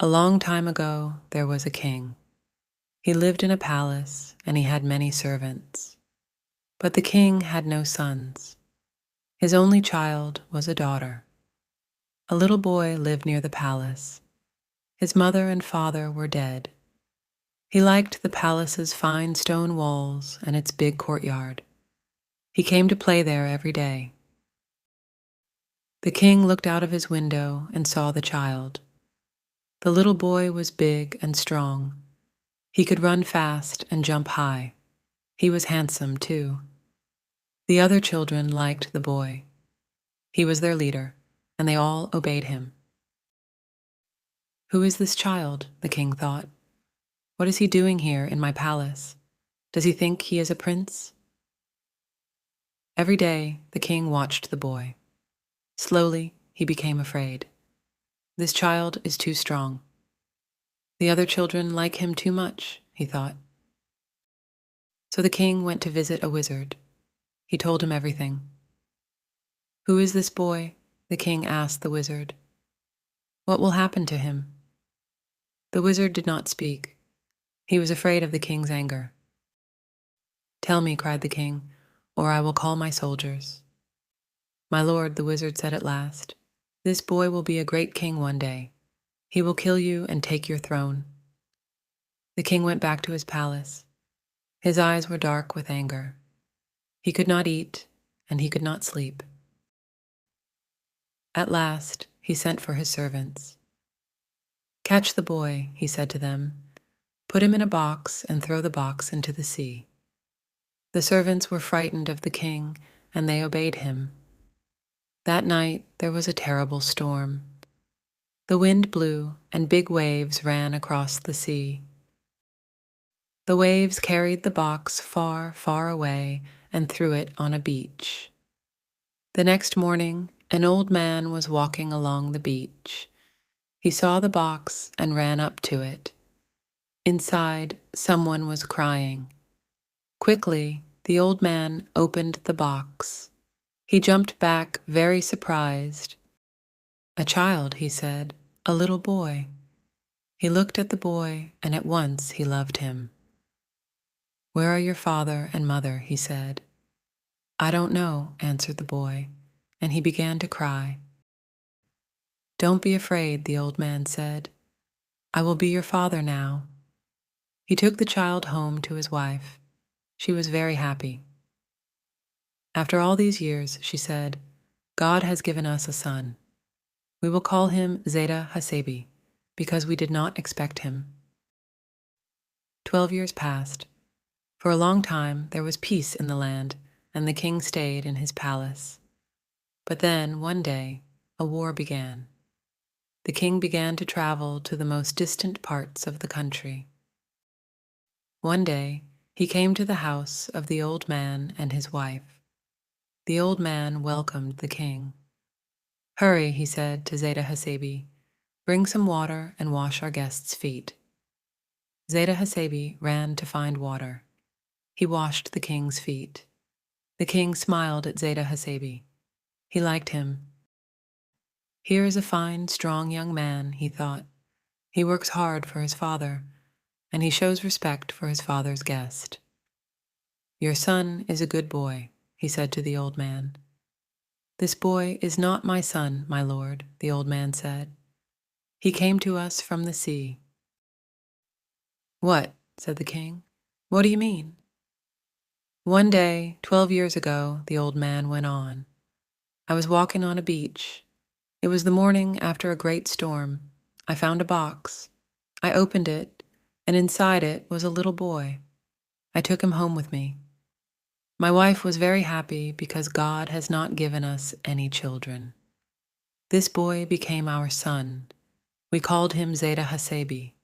A long time ago, there was a king. He lived in a palace, and he had many servants. But the king had no sons. His only child was a daughter. A little boy lived near the palace. His mother and father were dead. He liked the palace's fine stone walls and its big courtyard. He came to play there every day. The king looked out of his window and saw the child. The little boy was big and strong. He could run fast and jump high. He was handsome, too. The other children liked the boy. He was their leader, and they all obeyed him. "Who is this child?" the king thought. "What is he doing here in my palace? Does he think he is a prince?" Every day, the king watched the boy. Slowly, he became afraid. This child is too strong. The other children like him too much, he thought. So the king went to visit a wizard. He told him everything. "Who is this boy?" the king asked the wizard. "What will happen to him?" The wizard did not speak. He was afraid of the king's anger. "Tell me," cried the king, "or I will call my soldiers." "My lord," the wizard said at last, "this boy will be a great king one day. He will kill you and take your throne." The king went back to his palace. His eyes were dark with anger. He could not eat, and he could not sleep. At last, he sent for his servants. "Catch the boy," he said to them. "Put him in a box and throw the box into the sea." The servants were frightened of the king, and they obeyed him. That night, there was a terrible storm. The wind blew, and big waves ran across the sea. The waves carried the box far, far away and threw it on a beach. The next morning, an old man was walking along the beach. He saw the box and ran up to it. Inside, someone was crying. Quickly, the old man opened the box. He jumped back, very surprised. "A child," he said, "a little boy." He looked at the boy, and at once he loved him. "Where are your father and mother?" he said. "I don't know," answered the boy, and he began to cry. "Don't be afraid," the old man said. "I will be your father now." He took the child home to his wife. She was very happy. "After all these years," she said, "God has given us a son. We will call him Zayta Hasebi, because we did not expect him." 12 years passed. For a long time there was peace in the land, and the king stayed in his palace. But then, one day, a war began. The king began to travel to the most distant parts of the country. One day, he came to the house of the old man and his wife. The old man welcomed the king. "Hurry," he said to Zayta Hasebi. "Bring some water and wash our guests' feet." Zayta Hasebi ran to find water. He washed the king's feet. The king smiled at Zayta Hasebi. He liked him. "Here is a fine, strong young man," he thought. "He works hard for his father, and he shows respect for his father's guest." "Your son is a good boy," he said to the old man. "This boy is not my son, my lord," the old man said. "He came to us from the sea." "What?" said the king. "What do you mean?" "One day, 12 years ago," the old man went on, "I was walking on a beach. It was the morning after a great storm. I found a box. I opened it, and inside it was a little boy. I took him home with me. My wife was very happy because God has not given us any children. This boy became our son. We called him Zayta Hasebi."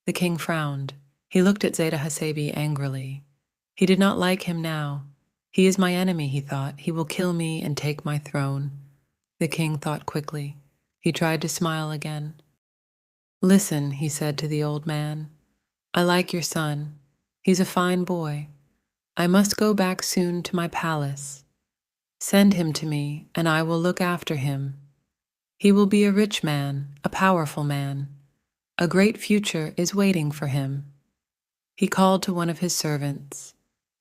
The king frowned. He looked at Zayta Hasebi angrily. He did not like him now. "He is my enemy," he thought. "He will kill me and take my throne." The king thought quickly. He tried to smile again. "Listen," he said to the old man. "I like your son. He's a fine boy. I must go back soon to my palace. Send him to me, and I will look after him. He will be a rich man, a powerful man. A great future is waiting for him. He called to one of his servants.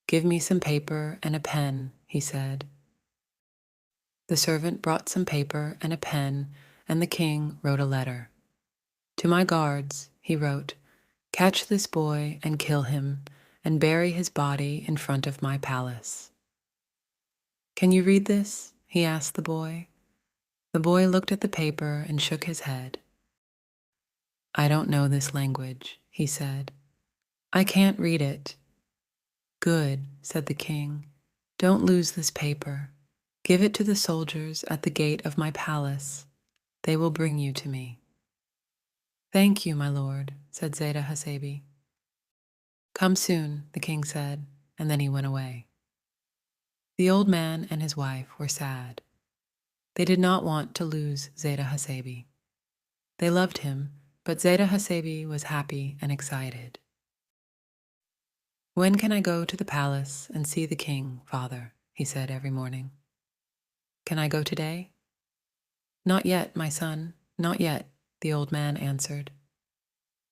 "Give me some paper and a pen," he said. The servant brought some paper and a pen, and the king wrote a letter. "To my guards," he wrote, "catch this boy and kill him, and bury his body in front of my palace." "Can you read this?" he asked the boy. The boy looked at the paper and shook his head. "I don't know this language," he said. "I can't read it." "Good," said the king. "Don't lose this paper. Give it to the soldiers at the gate of my palace. They will bring you to me." "Thank you, my lord," said Zayta Hasebi. "Come soon," the king said, and then he went away. The old man and his wife were sad. They did not want to lose Zayta Hasebi. They loved him, but Zayta Hasebi was happy and excited. "When can I go to the palace and see the king, father?" he said every morning. "Can I go today?" "Not yet, my son, not yet," the old man answered.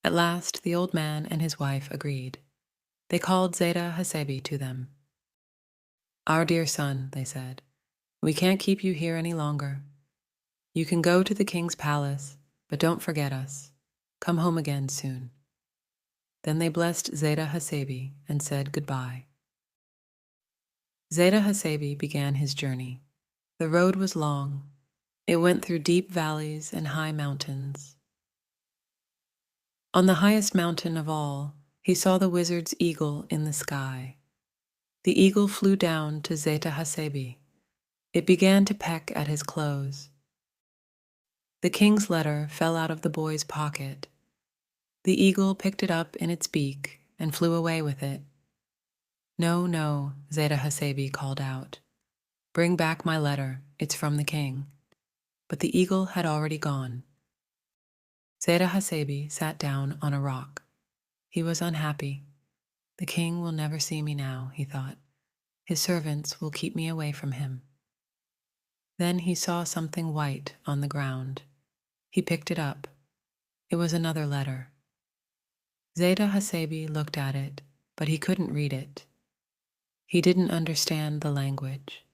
At last the old man and his wife agreed. They called Zayta Hasebi to them. "Our dear son," they said, "we can't keep you here any longer. You can go to the king's palace, but don't forget us. Come home again soon." Then they blessed Zayta Hasebi and said goodbye. Zayta Hasebi began his journey. The road was long. It went through deep valleys and high mountains. On the highest mountain of all, he saw the wizard's eagle in the sky. The eagle flew down to Zayta Hasebi. It began to peck at his clothes. The king's letter fell out of the boy's pocket. The eagle picked it up in its beak and flew away with it. "No, no," Zayta Hasebi called out. "Bring back my letter. It's from the king." But the eagle had already gone. Zayta Hasebi sat down on a rock. He was unhappy. "The king will never see me now," he thought. "His servants will keep me away from him." Then he saw something white on the ground. He picked it up. It was another letter. Zayta Hasebi looked at it, but he couldn't read it. He didn't understand the language.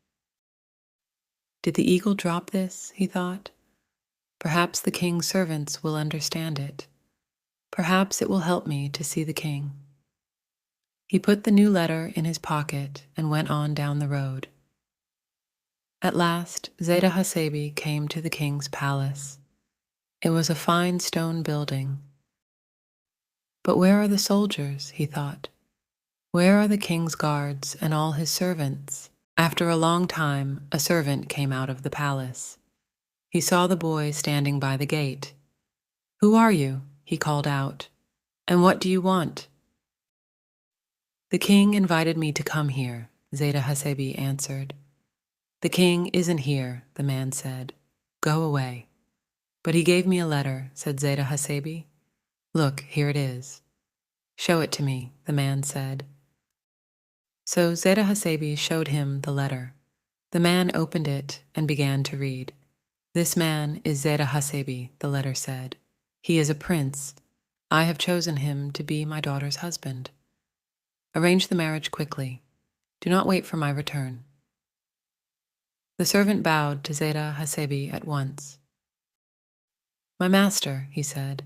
"Did the eagle drop this?" he thought. "Perhaps the king's servants will understand it. Perhaps it will help me to see the king." He put the new letter in his pocket and went on down the road. At last, Zayta Hasebi came to the king's palace. It was a fine stone building. "But where are the soldiers?" he thought. "Where are the king's guards and all his servants?" After a long time, a servant came out of the palace. He saw the boy standing by the gate. "Who are you?" he called out. "And what do you want?" "The king invited me to come here," Zayta Hasebi answered. "The king isn't here," the man said. "Go away." "But he gave me a letter," said Zayta Hasebi. "Look, here it is." "Show it to me," the man said. So Zayta Hasebi showed him the letter. The man opened it and began to read. "This man is Zayta Hasebi," the letter said. "He is a prince. I have chosen him to be my daughter's husband. Arrange the marriage quickly. Do not wait for my return." The servant bowed to Zayta Hasebi at once. "My master," he said,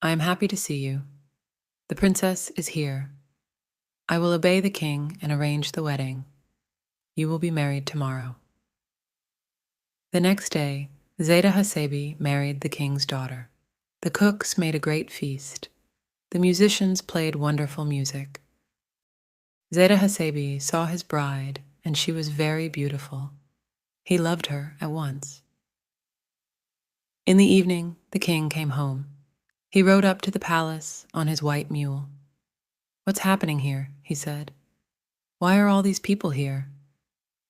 "I am happy to see you. The princess is here. I will obey the king and arrange the wedding. You will be married tomorrow." The next day, Zayta Hasebi married the king's daughter. The cooks made a great feast. The musicians played wonderful music. Zayta Hasebi saw his bride, and she was very beautiful. He loved her at once. In the evening, the king came home. He rode up to the palace on his white mule. "What's happening here?" he said. "Why are all these people here?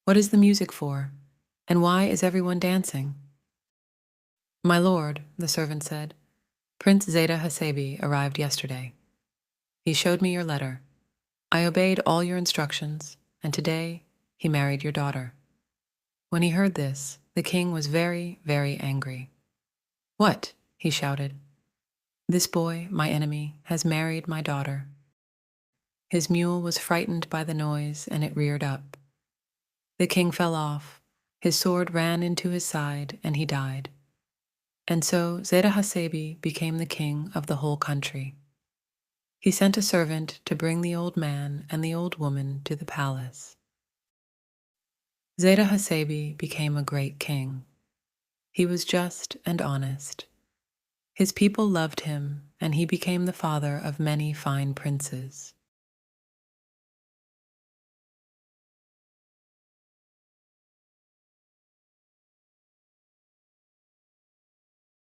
What is the music for? And why is everyone dancing?" "My lord," the servant said, "Prince Zayta Hasebi arrived yesterday. He showed me your letter. I obeyed all your instructions, and today he married your daughter." When he heard this, the king was very, very angry. What? He shouted. This boy, my enemy, has married my daughter. His mule was frightened by the noise, and it reared up. The king fell off. His sword ran into his side, and he died. And so Zayta Hasebi became the king of the whole country. He sent a servant to bring the old man and the old woman to the palace. Zayta Hasebi became a great king. He was just and honest. His people loved him, and he became the father of many fine princes.